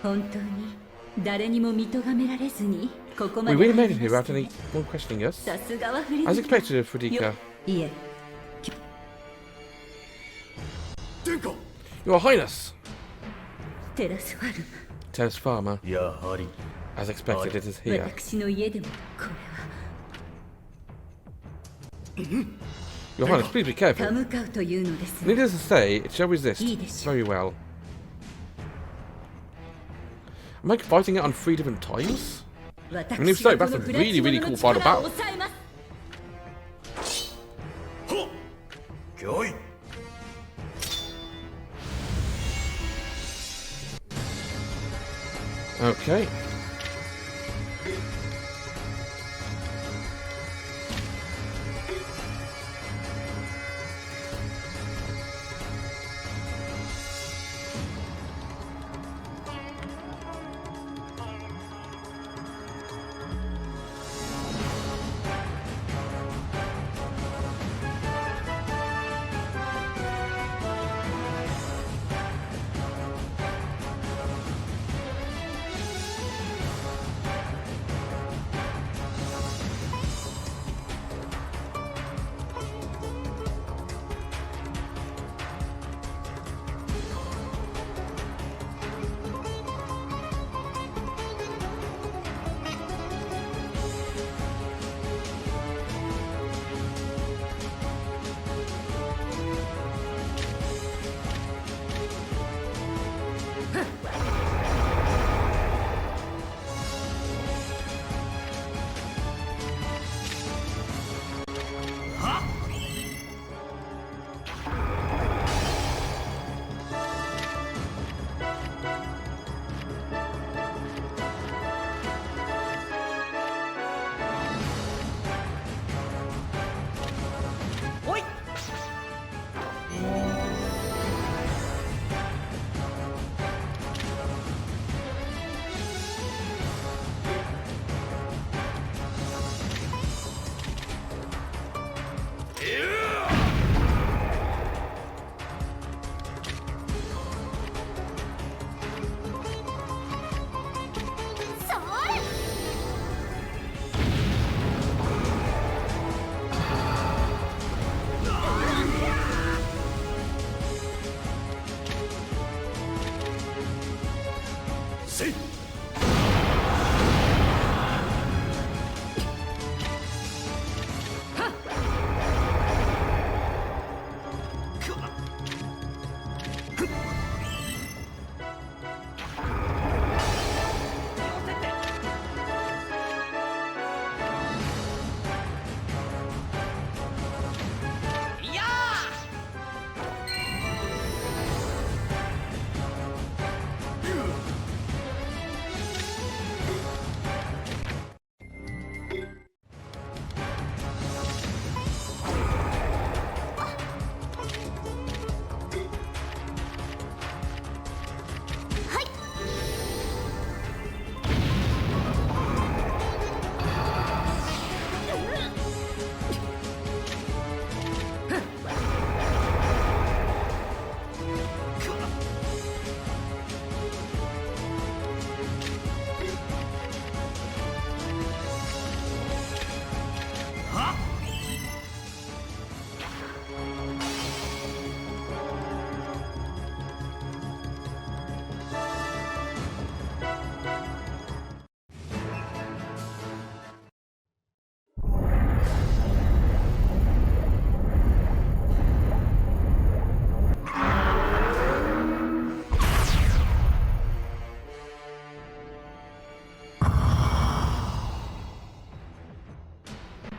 We really made it here without anyone questioning us. As expected of Fudika. Your Highness! Terrace Farmer. As expected, it is here. Your Highness, please be careful. Needless to say, it shall resist very well. Am I fighting it on 3 different times? I mean, if so, that's a really, really cool final battle. Okay.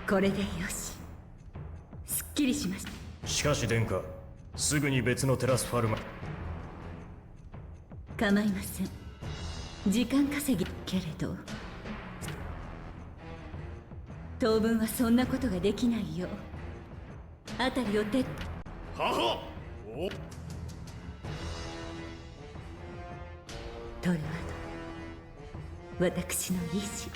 これでよし。すっきりしました。しかし殿下、すぐに別のテラスファルマ。構いません。時間稼ぎけれど、当分はそんなことができないよ。あたりをてははトルワド、私の意志。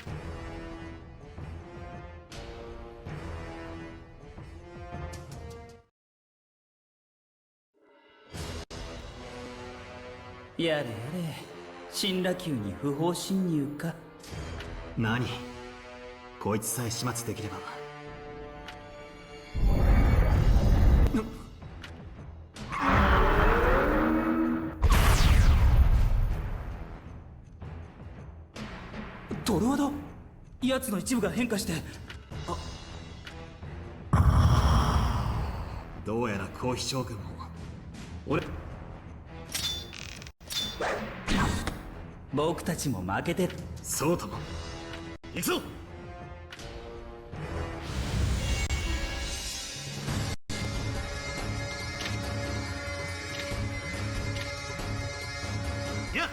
やれやれ、新羅宮に不法侵入か。何？こいつさえ始末できれば。トロワだ。奴の一部が変化して。どうやら皇妃将軍も俺。僕たちも負けて。そうとも。行くぞ。やっ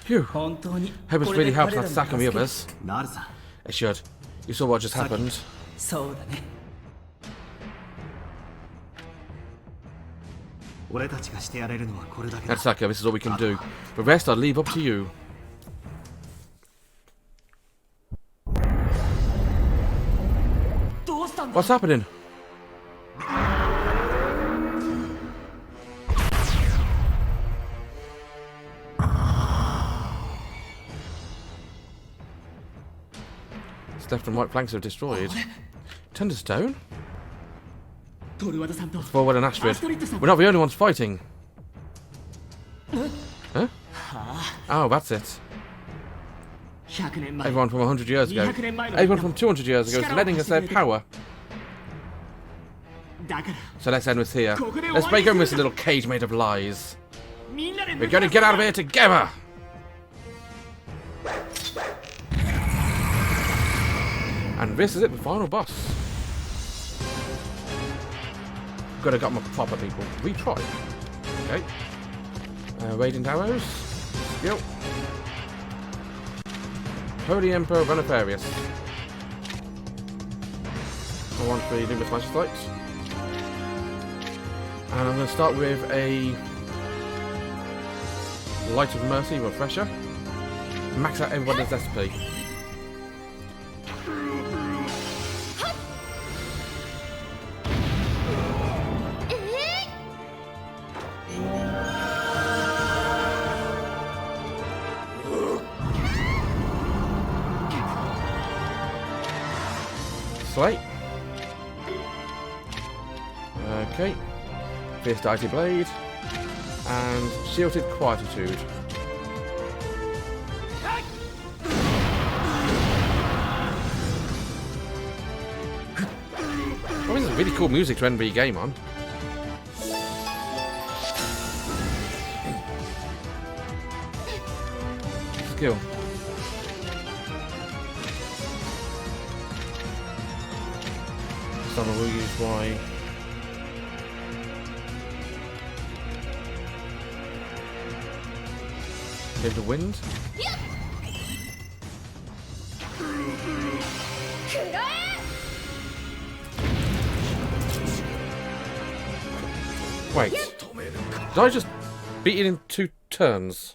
Phew. 本当に Hope it's これ really で helped 彼ら that の sack and the 助け。 others. なるさ。 It should. You saw what just happened. そうだね。俺たちがしてやれるのはこれだけ That's だ。 Saka, this is all we can do. The rest I'll leave up to you. What's happening? Its left and right flanks are destroyed. Turned to stone? トルワダさんと Forward and ア Astrid. ストリッドさん We're not the only ones fighting. Huh? Oh, that's it. 100年前 Everyone from 100 years ago. 200年前の Everyone from 200 years ago is lending us their power. だから So let's end this here. Let's break open this little cage made of lies. みんなで We're gonna get out of here together! And this is it, the final boss. Gotta got my proper people. Retry. Okay. Radiant arrows. Skill. Holy Emperor Renifarius. 1, 3 Luminous Magic Strikes. And I'm going to start with a Light of Mercy Refresher. Max out everybody's SP. Slate. Okay. Fierce Deity Blade. And Shielded Quietude. Oh, this is really cool music to end the game on. Skill. Someone will use Y. Give the wind. Wait, did I just beat it in 2 turns?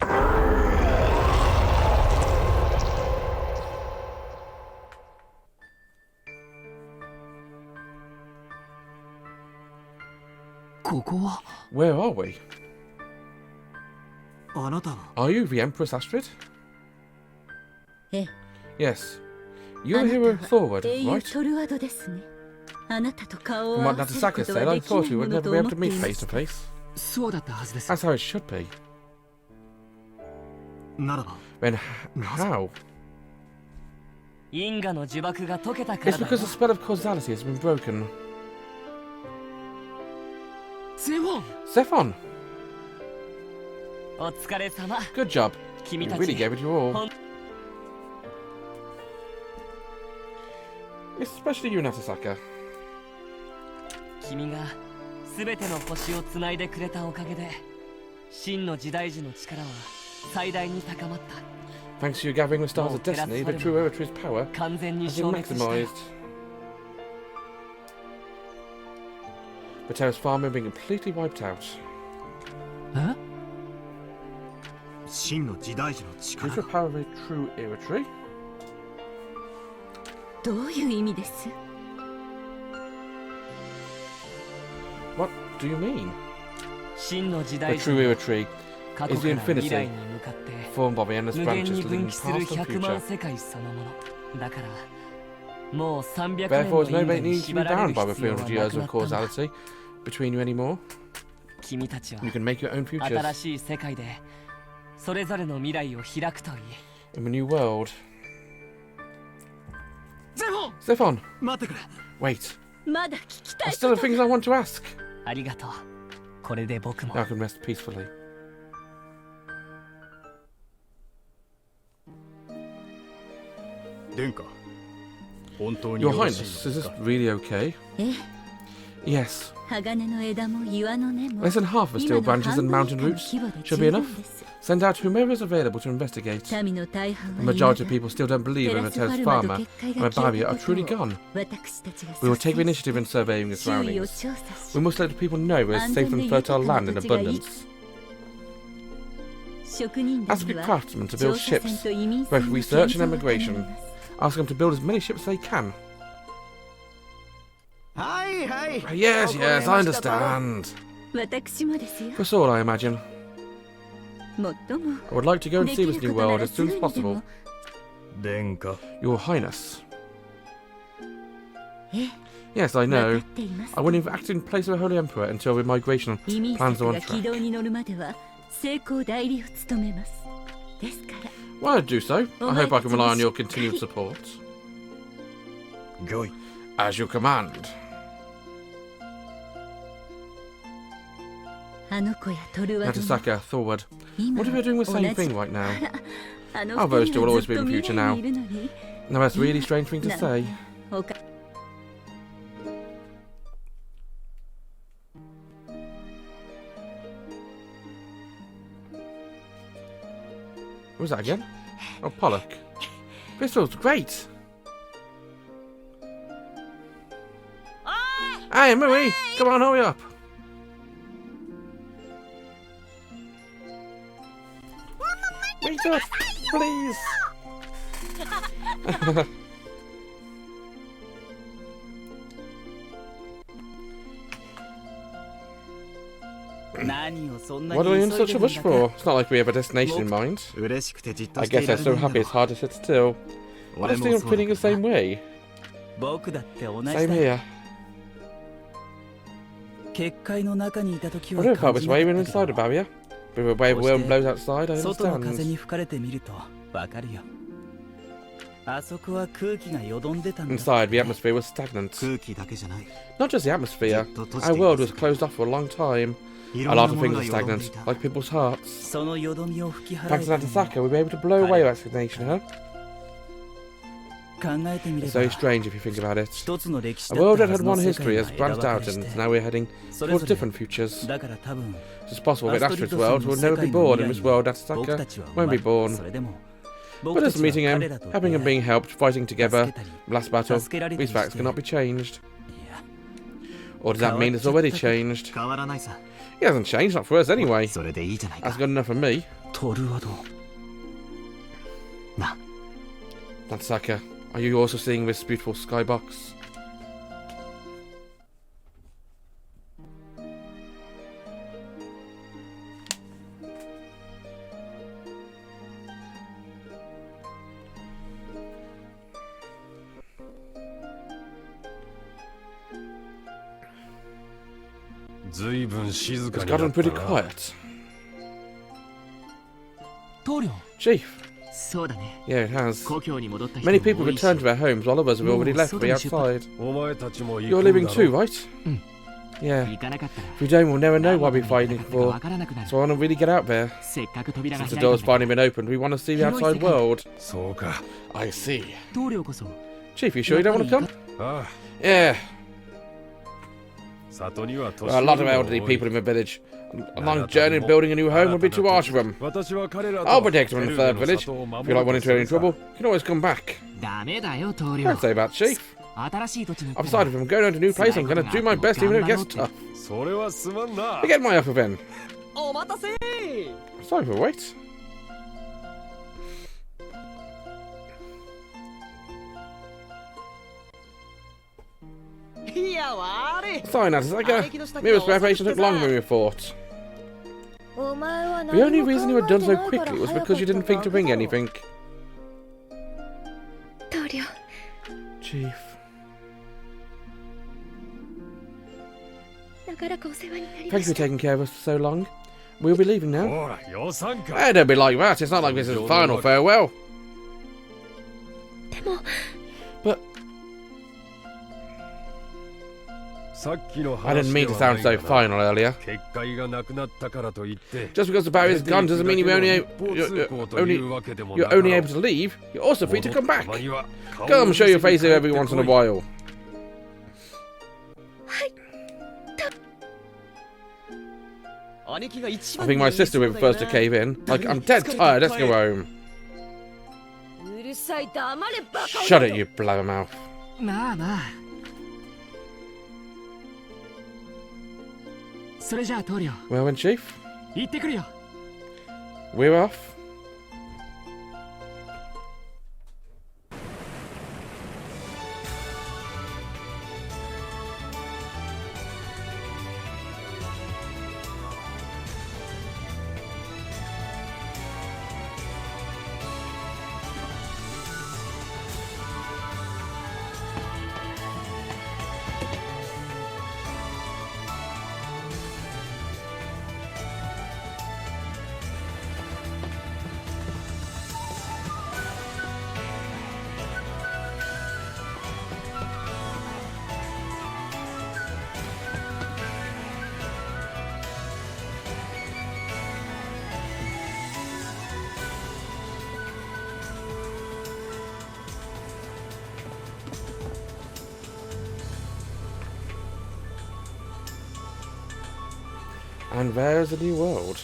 Where are we? Are you the Empress Astrid? Yes. You're a hero forward, right? From what Natasaka said, I thought we would never be able to meet face to face. That's how it should be. Then how? It's because the spell of causality has been broken. Zephon! Good job. You really gave it your all. Especially you, Natasaka. Thanks to your gathering the stars of destiny, the true Eritree's power has been maximized. The Terra's farm has been completely wiped out. Huh? Use the power of a true Eritree. What do you mean? The true Eritree is the infinity, formed by the endless branches leading past and future. Therefore, there's no need to be bound by the 300 years of causality between you anymore. You can make your own futures. In the new world. Zephon! Wait. There's still the things I want to ask. Now I can rest peacefully. Your Highness, is this really okay? Yes. Less than half the steel branches and mountain roots should be enough. Send out whomever is available to investigate. The majority of people still don't believe that Terra's farmer and the barrier are truly gone. We will take the initiative in surveying the surroundings. We must let the people know it's safe and fertile land in abundance. Ask the craftsmen to build ships, both research and emigration. Ask them to build as many ships as they can. Yes, I understand. That's all, I imagine. I would like to go and see this new world as soon as possible. Your Highness. Yes, I know. I wouldn't have acted in place of the Holy Emperor until the migration plans are on track. Well, I'd do so. I hope I can rely on your continued support. As you command. Natasaka, Thorward. What if you're doing the same thing right now? Our Voster will always be in the future now. Now that's a really strange thing to say. What was that again? Oh, Pollock. This feels great! Hey, Mui! Come on, hurry up! Wait up, please! What are we in such a rush for? It's not like we have a destination in mind. I guess they're so happy it's hard to sit still. Honestly, I'm feeling the same way. Same here. I don't know if I was waving inside a barrier. But if a wave of wind blows outside, I understand. Inside, the atmosphere was stagnant. Not just the atmosphere. Our world was closed off for a long time. A lot of things are stagnant, like people's hearts. Thanks to Natasaka, we'll be able to blow away that stagnation, huh? It's very strange if you think about it. A world that had one history has branched out, and now we're heading towards different futures. It's possible that Astrid's world will never be born, and this world, Natasaka, won't be born. But as meeting him, helping him being helped, fighting together, last battle, these facts cannot be changed. Or does that mean it's already changed? He hasn't changed, not for us anyway. That's good enough for me. Natasaka, are you also seeing this beautiful skybox? It's gotten pretty quiet. Chief. Yeah, it has. Many people returned to their homes while others have already left to be outside. You're leaving too, right? Yeah. If we don't, we'll never know what we're fighting for. So I want to really get out there. Since the door's finally been opened, we want to see the outside world. I see. Chief, you sure you don't want to come? Yeah. There are a lot of elderly people in the village. A long journey building a new home would be too harsh for them. I'll protect them in the third village. If you like wanting to any trouble, you can always come back. Don't say that, Chief. I've decided if I'm going to a new place, I'm going to do my best even if it gets tough. Forget my offer then. Sorry for the wait. Sorry, Natasaka. Mira's preparation took longer than we thought. The only reason you had done so quickly was because you didn't think to bring anything. Chief. Thank you for taking care of us for so long. We'll be leaving now. Hey, don't be like that. It's not like this is a final farewell. But I didn't mean to sound so final earlier. Just because the barrier's gone doesn't mean you're only able to leave. You're also free to come back. Come, show your face here every once in a while. I think my sister will be the first to cave in. Like, I'm dead tired, let's go home. Shut it, you blabbermouth. Well then, Chief. We're off. And there's a new world.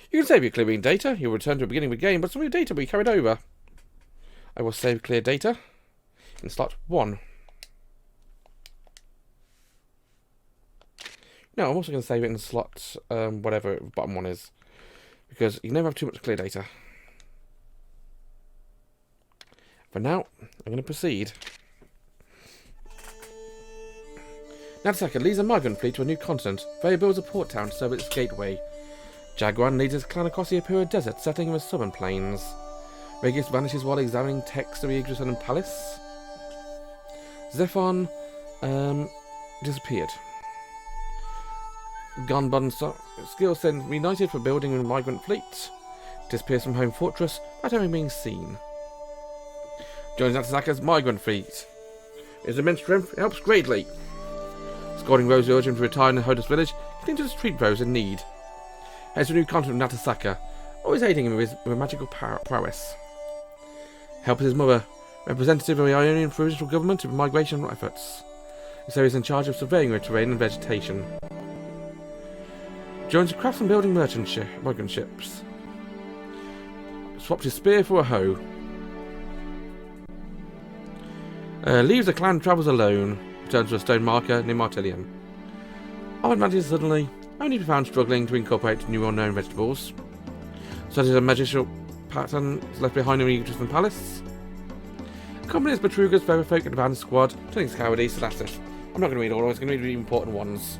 You can save your clearing data. You'll return to the beginning of the game, but some of your data will be carried over. I will save clear data in slot 1. No, I'm also going to save it in slot whatever bottom one is, because you never have too much clear data. For now, I'm going to proceed. Natasaka leads a migrant fleet to a new continent. They builds a port town to serve its gateway. Jaguan leads his clan across the Apura Desert, settling in the southern plains. Regis vanishes while examining texts of the Yggdrasil Palace. Zephon disappeared. Gunbun skill sent reunited for building a migrant fleet. Disappears from home fortress without having been seen. Joins Natasaka's migrant fleet. His immense strength helps greatly. Scoring Rose urged him to retire in Hodus village, continues to treat those in need. Heads to a new continent with Natasaka, always aiding him with magical prowess. Helps his mother, representative of the Ionian provincial government in migration efforts. So he's in charge of surveying the terrain and vegetation. Joins a crafts and building migrant ships. Swapped his spear for a hoe. Leaves the clan, travels alone. Returns to a stone marker near Martillion. Odd manages suddenly only to be found struggling to incorporate new unknown vegetables. Studies a magical pattern left behind in the Yggdrasil Palace. Accompanies Betruga's Verifolk and abandoned squad, turning cowardice, so that's it. I'm not going to read all of it, it's going to read the important ones.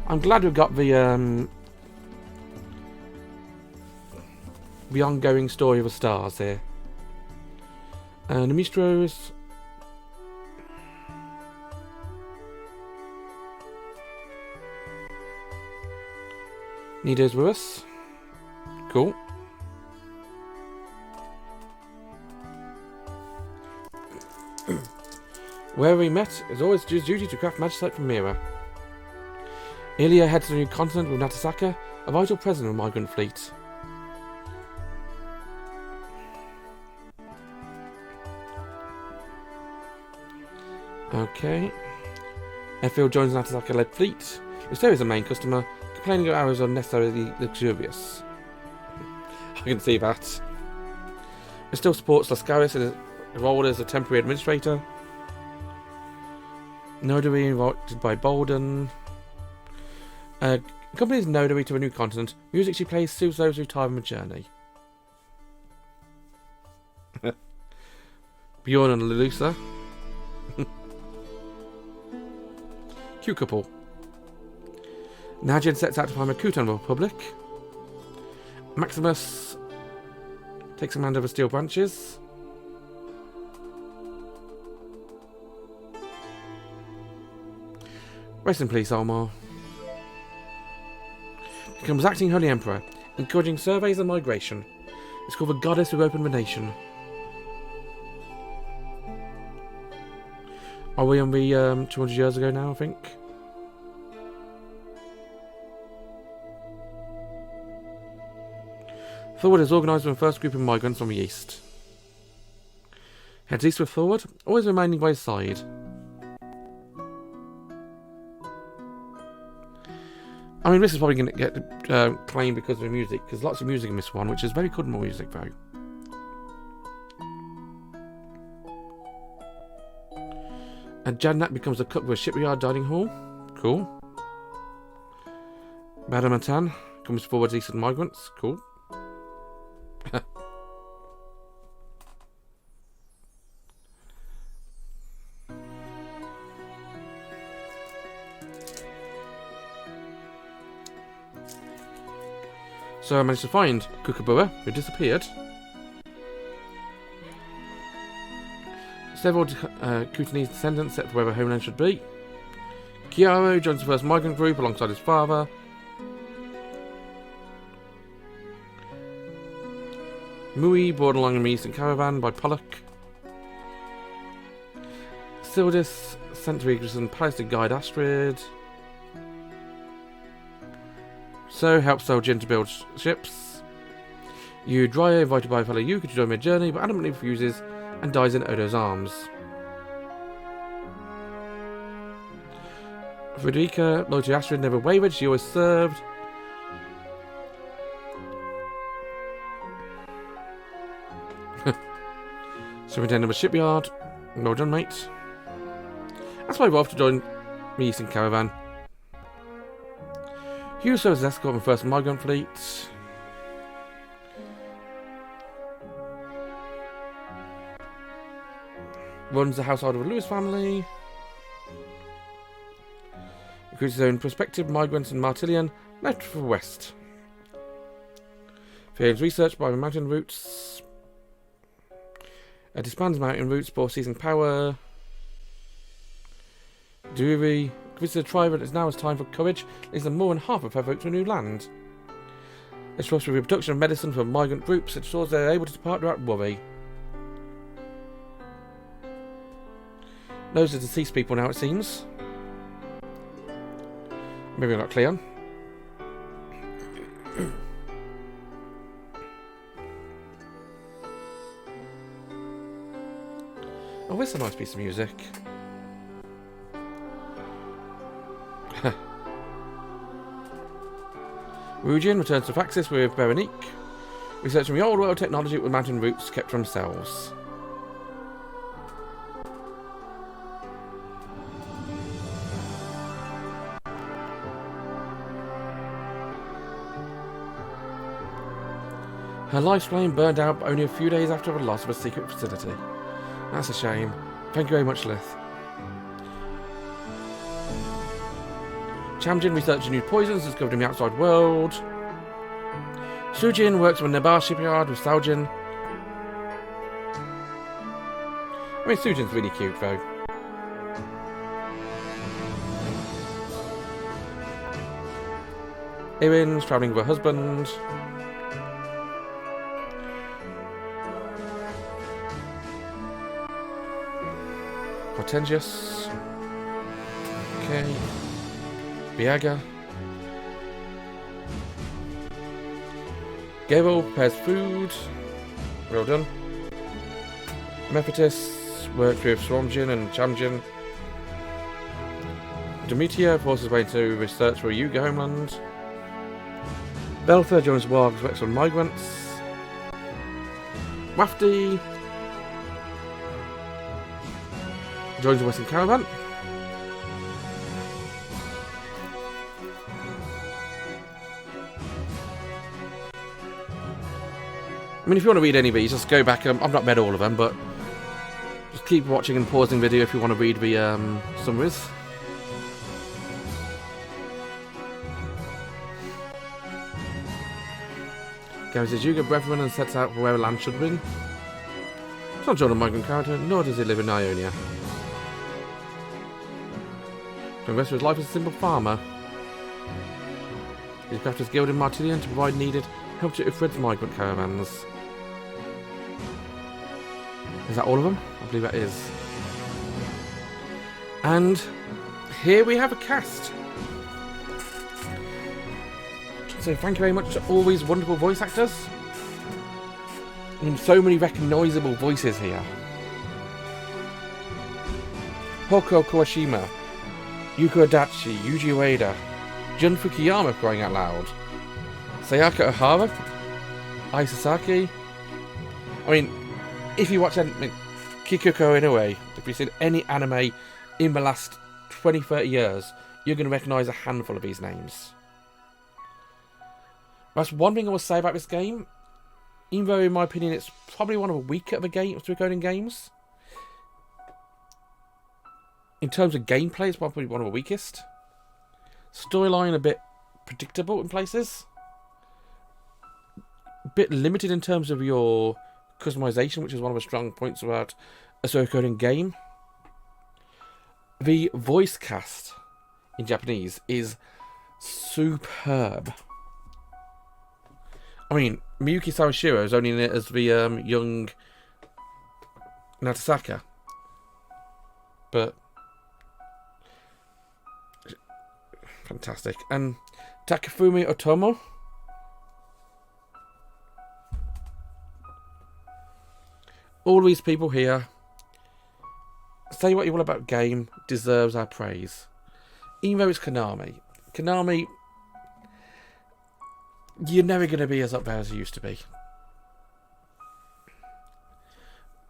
I'm glad we've got the ongoing story of the stars here. And the Mistros. Nido's with us. Cool. Where we met is always his duty to craft magicite from Mira. Ilya heads to the new continent with Natasaka, a vital presence of the migrant fleet. Okay. Airfield joins Natasaka-led fleet. Usto is the main customer, complaining of arrows unnecessarily luxurious. I can see that. It still supports Lascaris in his role as a temporary administrator. Nodary invited by Bolden. Accompanies Nodary to a new continent. Music she plays soothes those who tire on the journey. Bjorn and Lelusa. Cute couple. Najin sets out to find a Kutan Republic. Maximus takes command over steel branches. Rest in peace, Almar. Becomes acting Holy Emperor, encouraging surveys and migration. It's called the Goddess who opened the nation. Are we on the 200 years ago now, I think? Thorward is organised with the first group of migrants from the east. Heads east with Thorward, always remaining by his side. I mean, this is probably going to get claimed because of the music, because lots of music in this one, which is very good music though. And Jadnat becomes a cook with a shipyard dining hall. Cool. Badamatan comes forward eastern migrants. Cool. So I managed to find Kookaburra, who disappeared. Several Kutanese descendants set for where the homeland should be. Kiaro joins the first migrant group alongside his father. Mui brought along an eastern caravan by Pollock. Sildis sent to Yggdrasil Palace to guide Astrid. So helps Seljin to build ships. Drya, invited by fellow Yuka to join their journey, but adamantly refuses and dies in Odo's arms. Frederica, loyal to Astrid, never wavered, she always served. Superintendent of a shipyard. Well done, mate. That's why we're off to join the Eastern Caravan. Hugh serves as escort on the first migrant fleet. Runs the household of the Lewis family. recruits his own prospective migrants in Martillion, left for west. Fields research by mountain routes. Disbands mountain routes for seizing power. Dewey convinces the tribe that it's now time for courage, leads them more than half of her vote to a new land. It's supposed to be reproduction of medicine for migrant groups, it ensures they're able to depart without worry. Those are deceased people now, it seems. Maybe not clear. Oh, this is a nice piece of music. Rugian returns to Faxis with Veronique, researching the old world technology with mountain routes kept from Selves. Her life's flame burned out only a few days after the loss of a secret facility. That's a shame. Thank you very much, Lith. Chamjin researches new poisons discovered in the outside world. Sujin works with Nabar shipyard with Saojin. I mean, Sujin's really cute, though. Erin's travelling with her husband. Hortensius. Okay. Biaga. Gabo prepares food. Well done. Mephitis works with Swarmjin and Chamjin. Demetia forces way to research for Yuga homeland. Beltha joins Wargs, works on migrants. Wafty joins the Western Caravan. I mean, if you want to read any of these, just go back. I've not read all of them, but just keep watching and pausing the video if you want to read the summaries. Gary says Yuga Brethren and sets out for where land should be. It's not John a migrant character, nor does he live in Ionia. For the rest of his life as a simple farmer. He's crafted his guild in Martillion to provide needed help to Ifrit's migrant caravans. Is that all of them? I believe that is. And here we have a cast. So thank you very much to all these wonderful voice actors. And so many recognisable voices here. Hoko Kawashima, Yuko Adachi, Yuji Ueda, Jun Fukuyama crying out loud, Sayaka Ohara, Ai Sasaki. I mean, if you watch Kikuko Inoue, if you've seen any anime in the last 20-30 years, you're going to recognise a handful of these names. That's one thing I will say about this game. Even though, in my opinion, it's probably one of the weaker of the Suikoden games. In terms of gameplay, it's probably one of the weakest. Storyline a bit predictable in places. A bit limited in terms of your customization, which is one of the strong points about a Suikoden game. The voice cast in Japanese is superb. I mean, Miyuki Sawashiro is only in it as the young Natasaka. But fantastic. And Takafumi Otomo. All these people here, say what you will about game, deserves our praise. Even though it's Konami. Konami, you're never going to be as up there as you used to be.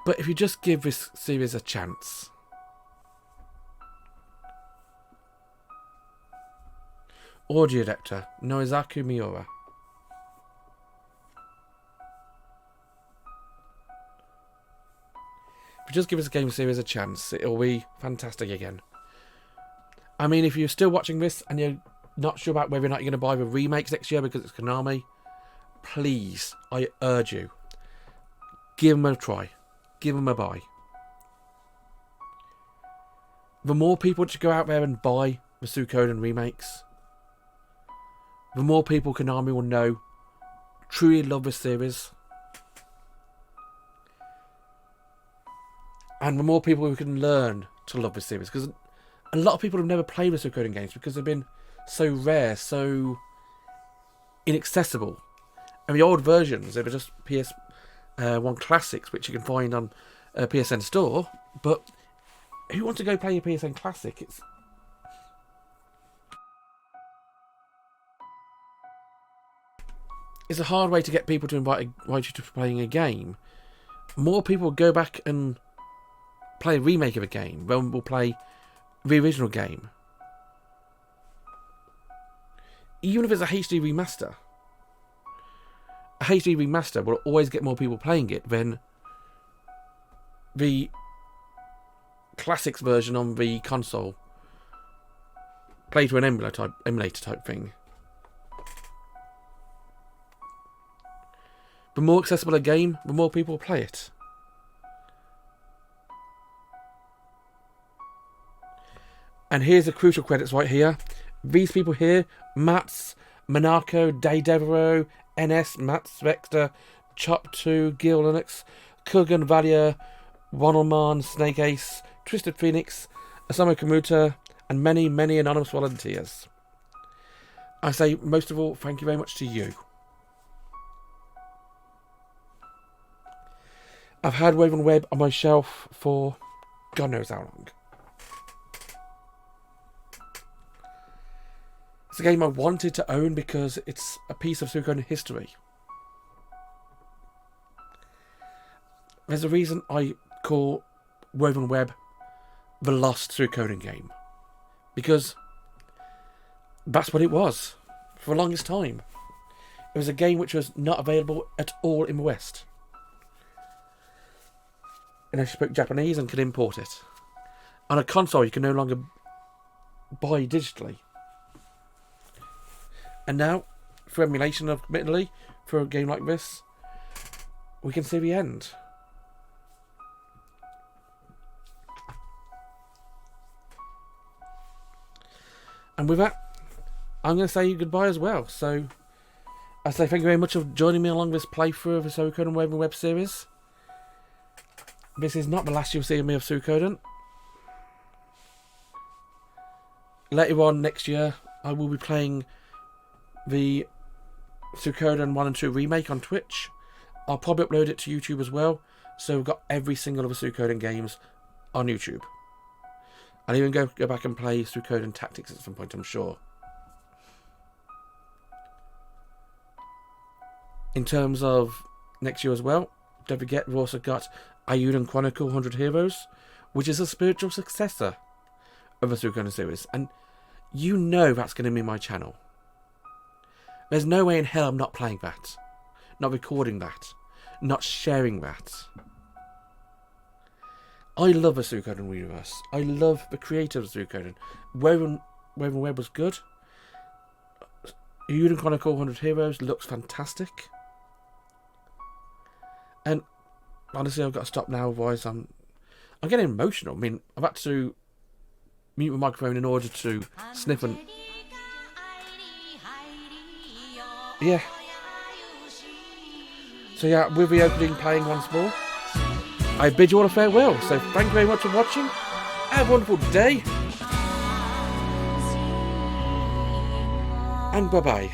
But if you just give this series a chance. Audio director, Noizaku Miura. If you just give this game series a chance, it'll be fantastic again. I mean, if you're still watching this and you're not sure about whether or not you're going to buy the remakes next year because it's Konami, please, I urge you, give them a try. Give them a buy. The more people that go out there and buy the Suikoden remakes, the more people Konami will know truly love this series. And the more people who can learn to love this series. Because a lot of people have never played the Suikoden games because they've been so rare, so inaccessible. And the old versions, they were just PS1 classics, which you can find on PSN Store. But who wants to go play a PSN classic? It's a hard way to get people to invite you to playing a game. More people go back and play a remake of a game than will play the original game. Even if it's a HD remaster. A HD remaster will always get more people playing it than the classics version on the console. Play to an emulator type thing. The more accessible a game, the more people play it. And here's the crucial credits right here. These people here, Mats, Monaco, Daedevero, NS, Mats, Vector, Chop2, Gil Linux, Kugan, Valia, Ronalman, Snake Ace, Twisted Phoenix, Osamu Kamuta, and many, many anonymous volunteers. I say, most of all, thank you very much to you. I've had Woven Web on my shelf for God knows how long. It's a game I wanted to own because it's a piece of Suikoden history. There's a reason I call Woven Web the lost Suikoden game. Because that's what it was for the longest time. It was a game which was not available at all in the West. Unless you spoke Japanese and could import it. On a console you can no longer buy digitally. And now, for emulation, admittedly, for a game like this, we can see the end. And with that, I'm going to say goodbye as well. So, I say thank you very much for joining me along this playthrough of the Suikoden Woven Web series. This is not the last you'll see of me of Suikoden. Later on next year, I will be playing the Suikoden 1 and 2 remake on Twitch. I'll probably upload it to YouTube as well. So we've got every single of the Suikoden games on YouTube. I'll even go back and play Suikoden Tactics at some point, I'm sure. In terms of next year as well, don't forget we've also got Ayuden Chronicle 100 Heroes, which is a spiritual successor of the Suikoden series. And you know that's going to be my channel. There's no way in hell I'm not playing that. Not recording that. Not sharing that. I love the Suikoden universe. I love the creator of Suikoden. Woven Web was good. Ayuden Chronicle 100 Heroes looks fantastic. And honestly, I've got to stop now, otherwise I'm getting emotional. I mean, I've had to mute my microphone in order to sniff and... yeah. So yeah, we'll be opening playing once more. I bid you all a farewell. So thank you very much for watching. Have a wonderful day. And bye-bye.